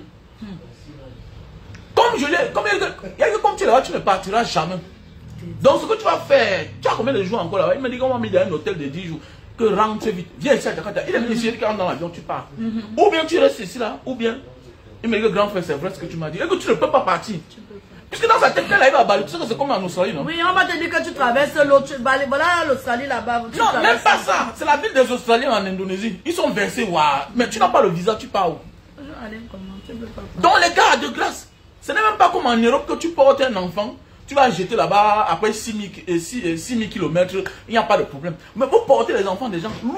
A: Comme je l'ai, comme tu es là-bas, tu ne partiras jamais. Donc ce que tu vas faire, tu as combien de jours encore là-bas? Il m'a dit qu'on va mettre dans un hôtel de 10 jours. Que rentre vite. Viens ici à Jakarta. Il est venu ici, quand dans l'avion, tu pars. Ou bien tu restes ici là, ou bien. Il me dit que grand frère, c'est vrai ce que tu m'as dit. Et que tu ne peux pas partir. Puisque dans sa tête, elle arrive à Bali. Tu sais que c'est comme en Australie, non?
B: Oui, on va te dire que tu traverses l'autre. Voilà l'Australie là-bas.
A: Non, même pas ça. C'est la ville des Australiens en Indonésie. Ils sont versés. Waouh. Mais tu n'as pas le visa, tu pars où?
B: Allez, comment? Tu peux pas.
A: Donc les gars, de grâce. Ce n'est même pas comme en Europe que tu portes un enfant. Tu vas jeter là-bas après 6 000 km, il n'y a pas de problème. Mais vous portez les enfants des gens loin.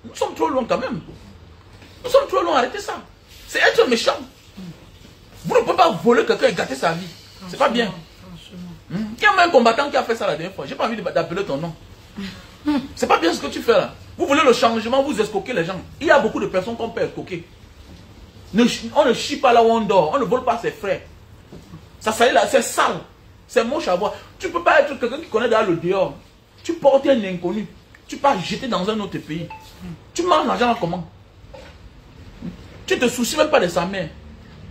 A: Nous sommes trop loin quand même. Nous sommes trop loin, arrêtez ça. C'est être méchant. Vous ne pouvez pas voler quelqu'un et gâter sa vie. C'est pas bien. Il y a même un combattant qui a fait ça la dernière fois. J'ai pas envie d'appeler ton nom. C'est pas bien ce que tu fais là. Vous voulez le changement, vous escroquez les gens. Il y a beaucoup de personnes qu'on peut escroquer. On ne chie pas là où on dort. On ne vole pas ses frères. Ça est là, c'est sale. C'est moche à voir. Tu ne peux pas être quelqu'un qui connaît dans le dehors. Tu portes un inconnu. Tu peux jeter dans un autre pays. Tu manges l'argent là comment? Tu ne te soucies même pas de sa mère.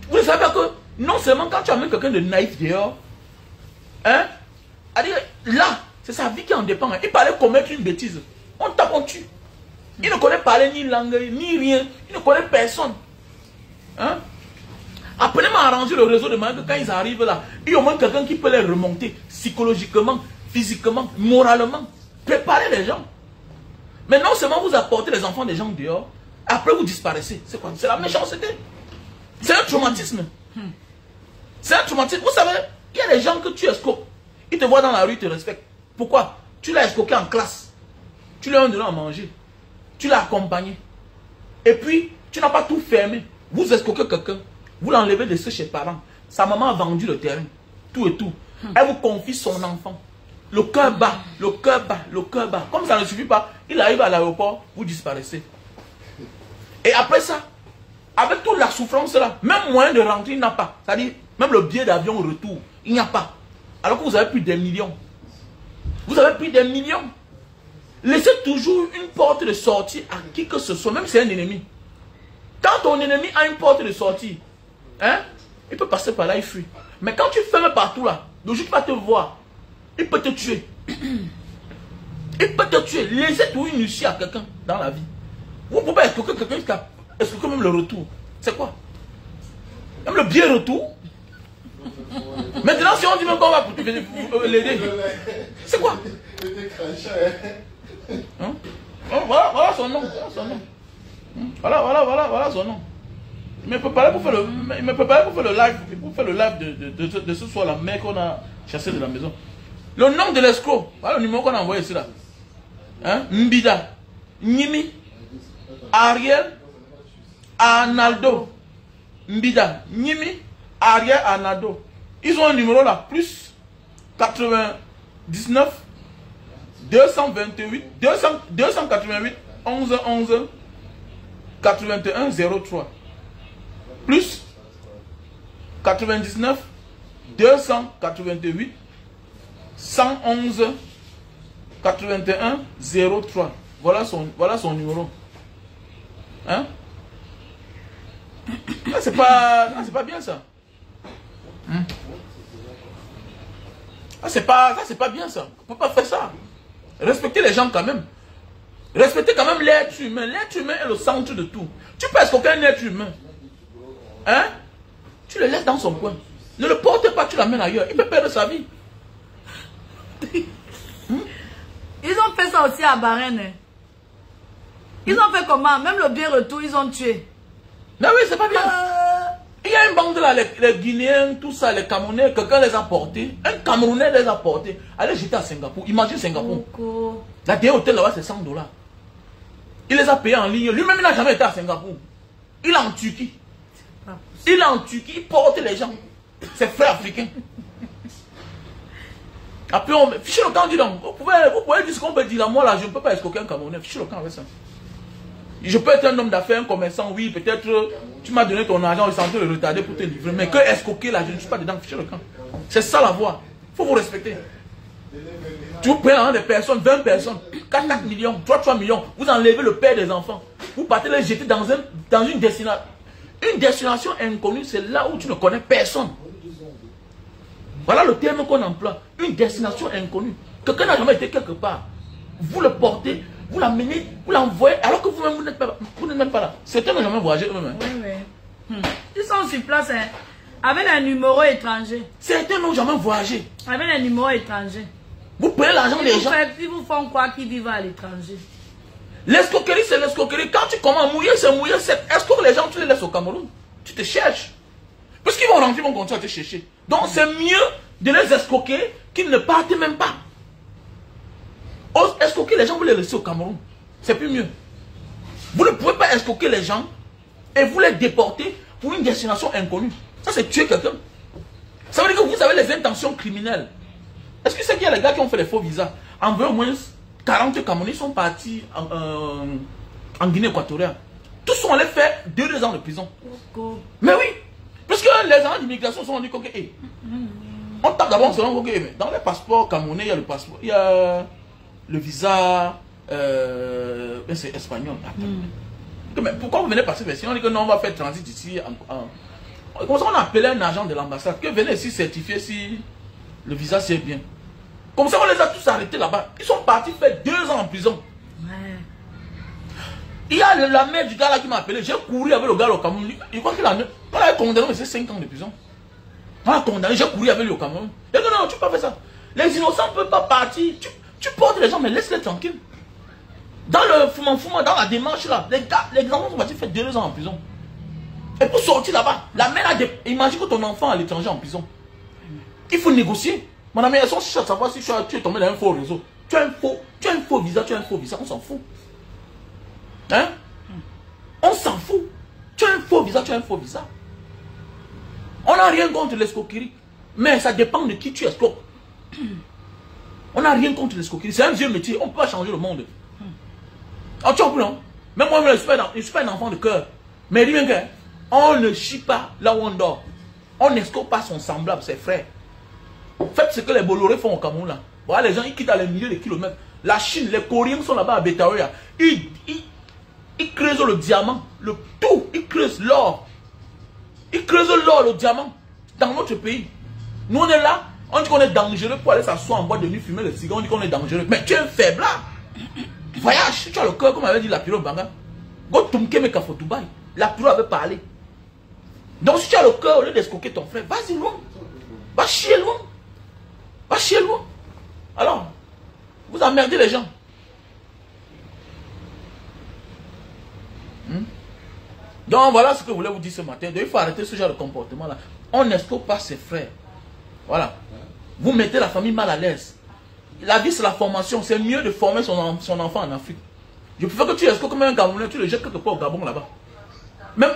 A: Vous savez que non seulement quand tu amènes quelqu'un de naïf dehors, hein, là, c'est sa vie qui en dépend. Il parlait commettre une bêtise. On tape, on tue. Il ne connaît parler ni langue, ni rien. Il ne connaît personne. Hein? Apprenez-moi à arranger le réseau de manière que quand ils arrivent là, il y a au moins quelqu'un qui peut les remonter psychologiquement, physiquement, moralement. Préparez les gens. Mais non seulement vous apportez les enfants des gens dehors, après vous disparaissez. C'est quoi? C'est la méchanceté. C'est un traumatisme. C'est un traumatisme. Vous savez, il y a des gens que tu escroques. Ils te voient dans la rue, ils te respectent. Pourquoi? Tu l'as escroqué en classe. Tu lui as donné à manger. Tu l'as accompagné. Et puis, tu n'as pas tout fermé. Vous escroquez quelqu'un. Vous l'enlevez de chez ses parents. Sa maman a vendu le terrain. Tout et tout. Elle vous confie son enfant. Le cœur bat, le cœur bat, le cœur bat. Comme ça ne suffit pas, il arrive à l'aéroport, vous disparaissez. Et après ça, avec toute la souffrance là, même moyen de rentrer, il n'a pas. C'est-à-dire, même le billet d'avion au retour, il n'y a pas. Alors que vous avez plus des millions. Vous avez plus des millions. Laissez toujours une porte de sortie à qui que ce soit, même si c'est un ennemi. Quand ton ennemi a une porte de sortie, hein, il peut passer par là, il fuit. Mais quand tu fermes partout là, le jour qu'il va te voir, il peut te tuer. Il peut te tuer. Laissez toujours une issue à quelqu'un dans la vie. Vous ne pouvez pas escroquer quelqu'un jusqu'à escroquer même le retour. C'est quoi? Même le billet retour. Maintenant, si on dit même qu'on va l'aider, c'est quoi? Hein? Voilà son nom. Voilà son nom. Il me préparait pour faire le live, de ce soir, la mère qu'on a chassé de la maison. Le nom de l'escroc, voilà le numéro qu'on a envoyé ici là. Hein? Mbida, Nimi, Ariel, Arnaldo. Mbida, Nimi, Ariel, Arnaldo. Ils ont un numéro là, plus 99 288 288 11 11 81 03. Plus 99 288 111 81 03. Voilà son numéro. Hein? C'est pas bien ça. C'est pas bien ça. On ne peut pas faire ça. Respectez les gens quand même. Respectez quand même l'être humain. L'être humain est le centre de tout. Tu penses qu'aucun être humain, hein? Tu le laisses dans son coin. Ne le porte pas, tu l'amènes ailleurs. Il peut perdre sa vie.
B: Ils ont fait ça aussi à Bahreïn. Hein? Ils ont fait comment? Même le bien retour, ils ont tué.
A: Non, oui, c'est pas bien. Il y a une bande là, les Guinéens, tout ça, les Camerounais, quelqu'un les a portés. Un Camerounais les a portés. Allez jeter à Singapour. Imagine Singapour. La dernière hôtel là-bas, c'est $100. Il les a payés en ligne. Lui-même, il n'a jamais été à Singapour. Il est en Turquie. Il est en Turquie. Il porte les gens. Ses frères africains. Après, fichez le camp, dis donc. Vous pouvez dire ce qu'on peut dire là. Moi, là, je ne peux pas escroquer un Camerounais. Fichez le camp avec ça. Je peux être un homme d'affaires, un commerçant, oui, peut-être tu m'as donné ton argent, ils sont en train de le retarder pour te livrer. Mais que escroquer là, je ne suis pas dedans, fichez le camp. C'est ça la voie. Il faut vous respecter. Tu vous prenez des personnes, 20 personnes, 4 millions, 3 millions, vous enlevez le père des enfants. Vous partez les jeter dans une destination. Une destination inconnue, c'est là où tu ne connais personne. Voilà le terme qu'on emploie. Une destination inconnue. Quelqu'un n'a jamais été quelque part. Vous le portez, vous l'amenez, vous l'envoyez, alors que vous-même, vous n'êtes même pas là. Certains n'ont jamais voyagé eux-mêmes.
B: Oui. Ils sont sur place hein, avec un numéro étranger.
A: Certains n'ont jamais voyagé.
B: Avec un numéro étranger.
A: Vous prenez l'argent des gens.
B: Ils vous font quoi qu'ils vivent à l'étranger?
A: L'escroquerie, c'est l'escroquerie. Quand tu commences à mouiller, c'est mouiller. Est-ce que les gens, tu les laisses au Cameroun? Tu te cherches. Parce qu'ils vont rentrer, ils vont continuer à te chercher. Donc c'est mieux de les escroquer, qu'ils ne partent même pas. Escroquer les gens, vous les laissez au Cameroun. C'est plus mieux. Vous ne pouvez pas escroquer les gens et vous les déporter pour une destination inconnue. Ça, c'est tuer quelqu'un. Ça veut dire que vous avez les intentions criminelles. Est-ce que c'est qu'il y a les gars qui ont fait les faux visas? En vrai, au moins 40 Camerounais sont partis en Guinée équatoriale. Tous sont allés faire 2 ans de prison. Mais oui, parce que les agents d'immigration sont dit que on tape d'abord selon mais dans les passeports camerounais, il y a le passeport, il y a le visa, c'est espagnol. Mais pourquoi vous venez passer ici? On dit que non, on va faire transit ici. Comme ça, on appelait un agent de l'ambassade que venez ici certifier si le visa c'est bien. Comme ça, on les a tous arrêtés là-bas. Ils sont partis faire 2 ans en prison. Ouais. Il y a la mère du gars là qui m'a appelé. J'ai couru avec le gars au Cameroun. Il croit qu'il a condamné, mais c'est 5 ans de prison. On l'a condamné, j'ai couru avec lui au Cameroun. Il dit non, tu ne peux pas faire ça. Les innocents ne peuvent pas partir. Tu portes les gens, mais laisse-les tranquilles. Dans le fumant, dans la démarche là, les enfants sont partis faire 2 ans en prison. Et pour sortir là-bas, la mère a des... Imagine que ton enfant à l'étranger en prison. Il faut négocier. Mon ami, elles sont cherchent à savoir si tu es tombé dans un faux réseau. Tu as un faux visa, on s'en fout. Hein? On s'en fout. Tu as un faux visa, On n'a rien contre l'escroquerie. Mais ça dépend de qui tu escroques. On n'a rien contre l'escroquerie. C'est un vieux métier. On ne peut pas changer le monde. Oh, tu as compris, non? Même moi, je ne suis pas un enfant de cœur. Mais dis bien que on ne chie pas là où on dort. On n'escroque pas son semblable, ses frères. Faites ce que les Bolloré font au Cameroun là. Voilà, les gens ils quittent à les milliers de kilomètres. La Chine, les Coréens sont là-bas à Betaoria. Ils creusent le diamant, le tout, ils creusent l'or. Ils creusent l'or, le diamant, dans notre pays. Nous on est là, on dit qu'on est dangereux pour aller s'asseoir en boîte de nuit, fumer le cigare, on dit qu'on est dangereux. Mais tu es un faiblard. Voyage, tu as le cœur, comme avait dit la Piro Banga. Go tumke me kafotubai. La Piro avait parlé. Donc si tu as le cœur, au lieu d'escroquer ton frère, vas-y loin. Va chier loin. Va chier loin. Alors, vous emmerdez les gens. Donc voilà ce que je voulais vous dire ce matin. Donc, il faut arrêter ce genre de comportement là. On n'escroque pas ses frères. Voilà. Vous mettez la famille mal à l'aise. La vie c'est la formation. C'est mieux de former son enfant en Afrique. Je préfère que tu escroques comme un Camerounais, tu le jettes quelque part au Gabon là-bas. Même,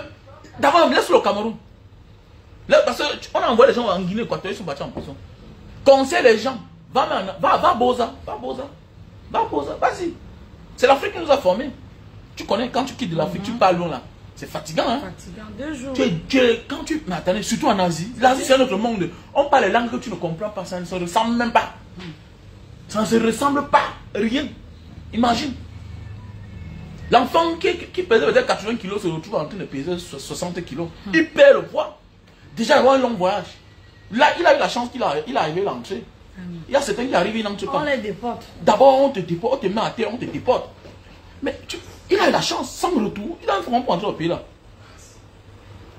A: d'abord laisse-le au Cameroun. Là, parce qu'on envoie les gens en Guinée équatoriale, ils sont partis en prison. Conseille les gens. Va Boza. Vas-y. C'est l'Afrique qui nous a formés. Tu connais, quand tu quittes de l'Afrique, tu parles loin là. C'est fatigant, hein?
B: Fatigant, 2 jours.
A: Mais attendez, surtout en Asie. L'Asie, c'est un autre monde. On parle les langues que tu ne comprends pas, ça ne se ressemble même pas. Ça ne se ressemble pas. Rien. Imagine. L'enfant qui pesait peut-être 80 kilos se retrouve en train de peser 60 kilos. Il perd le poids. Déjà, il va un long voyage. Là, il a eu la chance qu'il est arrivé à l'entrée. Il y a certains qui arrivent, ils n'entrent pas.
B: On les déporte.
A: D'abord, on te déporte, on te met à terre, on te déporte. Mais il a eu la chance, sans retour. Il a un front pour entrer au pays là.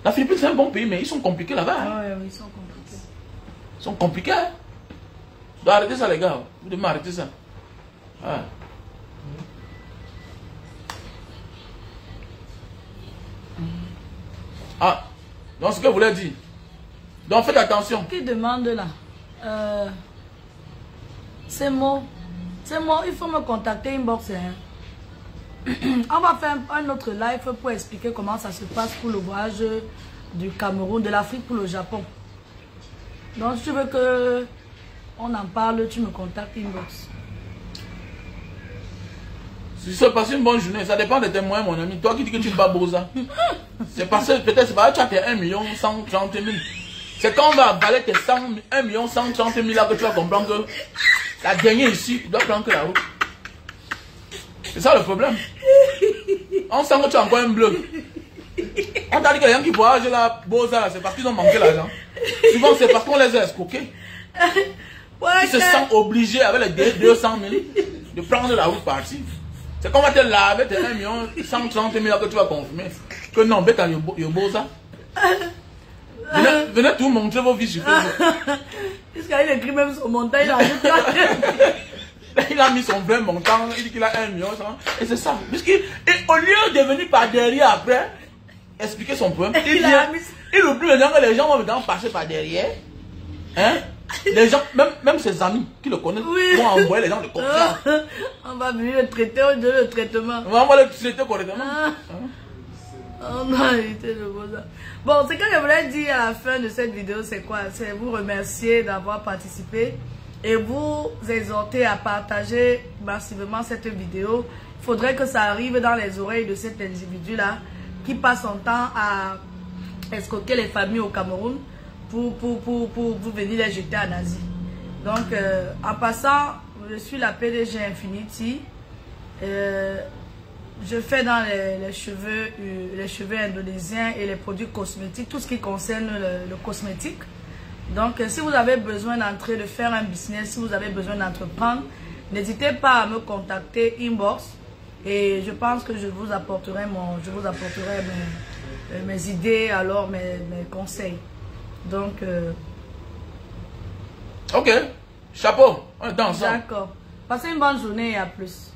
A: La Philippine, c'est un bon pays, mais ils sont compliqués là-bas.
B: Ah ouais, ils sont compliqués.
A: Ils sont compliqués. Hein? Vous devez arrêter ça, les gars. Vous devez arrêter ça. Ouais. Ah, donc ce que je voulais dire. Donc faites attention.
B: Qui demande là? C'est moi. Il faut me contacter inbox. Hein. On va faire un autre live pour expliquer comment ça se passe pour le voyage du Cameroun, de l'Afrique pour le Japon. Donc si tu veux que on en parle, tu me contactes inbox.
A: Si c'est passé une bonne journée, ça dépend de tes moyens, mon ami. Toi qui dis que tu vas Boza. C'est passé, peut-être, c'est pas tu as tes 1 130 000. C'est quand on va avaler tes 1 130 000 là que tu vas comprendre que la dernière ici, tu dois prendre que la route. C'est ça le problème. On sent que tu as encore un bleu. On t'a dit que les gens qui voyagent là, Boza, c'est parce qu'ils ont manqué l'argent. Souvent, c'est parce qu'on les a escroqués. Ils se sentent obligés avec les 200 000 de prendre la route partie. C'est qu'on va te laver tes 1 130 000 que tu vas confirmer. Que non, bête à Yoboza. Venez tout montrer vos vies sur Facebook.
B: Puisqu'il écrit même son montant,
A: il a mis son vrai montant, il dit qu'il a 1 million. Et c'est ça. Au lieu de venir par derrière après, expliquer son problème, il oublie maintenant que les gens vont maintenant passer par derrière. Hein? Les gens, même ses amis qui le connaissent, vont envoyer les gens de confiance.
B: On va venir le traiter, on donne le traitement.
A: On va le traiter correctement.
B: On a évité le beau ça. Bon, ce que je voulais dire à la fin de cette vidéo, c'est quoi? C'est vous remercier d'avoir participé et vous exhorter à partager massivement cette vidéo. Il faudrait que ça arrive dans les oreilles de cet individu-là qui passe son temps à escroquer les familles au Cameroun pour venir les jeter en Asie. Donc, en passant, je suis la PDG Infinity. Je fais dans les cheveux indonésiens et les produits cosmétiques, tout ce qui concerne le cosmétique. Donc, si vous avez besoin d'entrer, de faire un business, si vous avez besoin d'entreprendre, n'hésitez pas à me contacter inbox et je pense que je vous apporterai mes idées, alors mes conseils. Donc,
A: ok, chapeau, on est ensemble.
B: D'accord. Passez une bonne journée et à plus.